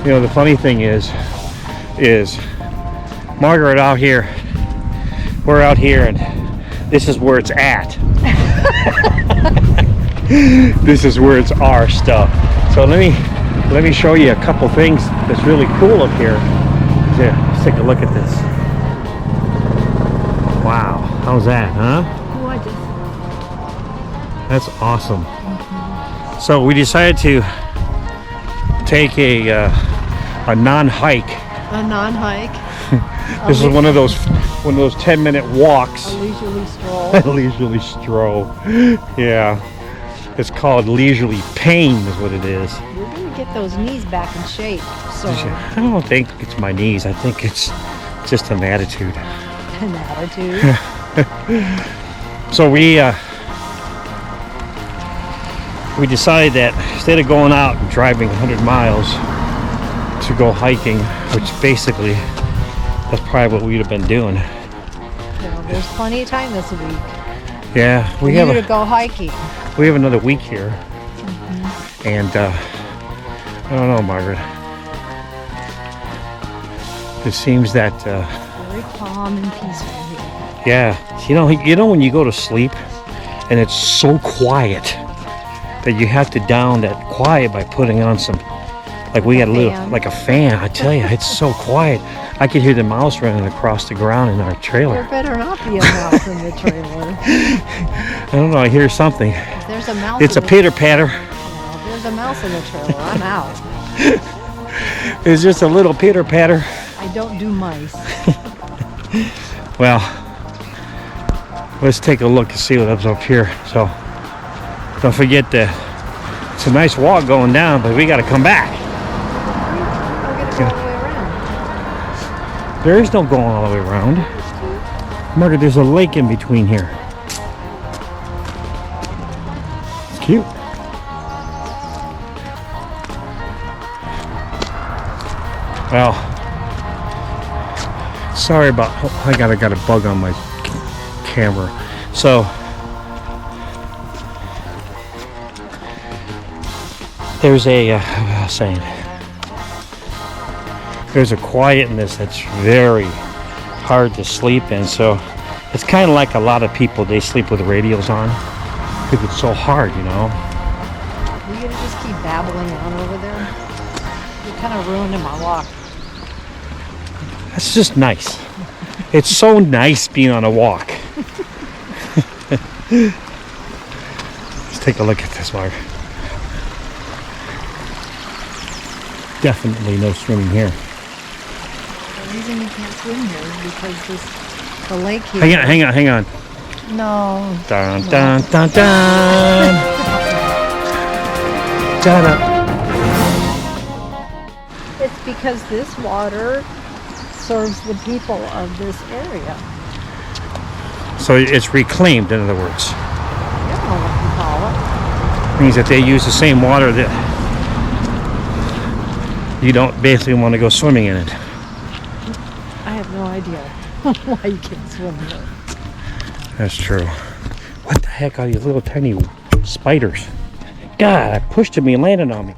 You know, the funny thing is Margaret out here, we're out here, and this is where it's at. This is where it's our stuff. So let me show you a couple things that's really cool up here. Yeah, let's take a look at this. Wow, how's that, huh? Gorgeous. That's awesome. So we decided to take a non-hike. A non-hike. This is one of those 10-minute walks. A leisurely stroll. A leisurely stroll. Yeah. It's called leisurely pain is what it is. You're going to get those knees back in shape. So I don't think it's my knees. I think it's just an attitude. An attitude. So we decided that instead of going out and driving 100 miles to go hiking, which basically that's probably what we'd have been doing. Well, there's plenty of time this week. Yeah, we have to go hiking. We have another week here, and I don't know, Margaret. It seems that very calm and peaceful here. yeah, you know when you go to sleep and it's so quiet that you have to down that quiet by putting on some, like we got a little, like a fan. I tell you, it's so quiet. I could hear the mouse running across the ground in our trailer. There better not be a mouse in the trailer. I don't know. I hear something. If there's a mouse. It's a pitter patter. Well, if there's a mouse in the trailer, I'm out. It's just a little pitter patter. I don't do mice. Well, let's take a look and see what's up here. So don't forget that it's a nice walk going down, but we got to come back. We're gonna go all the way around. There is no going all the way around. Margaret, there's a lake in between here. It's cute. Well, sorry about, I got a bug on my camera. So there's there's a quietness that's very hard to sleep in. So it's kind of like a lot of people, they sleep with the radios on because it's so hard, you know. Are you gonna just keep babbling on over there? You're kind of ruining my walk. That's just nice. It's so nice being on a walk. Let's take a look at this, Mark. Definitely no swimming here. The reason you can't swim here is because the lake here. Hang on. No. Dun dun dun dun. Da-da. It's because this water serves the people of this area. So it's reclaimed, in other words. I don't know what you call it. Means that they use the same water that you don't basically want to go swimming in it. I have no idea why you can't swim here. That's true. What the heck are these little tiny spiders? God, I pushed them and landed on me.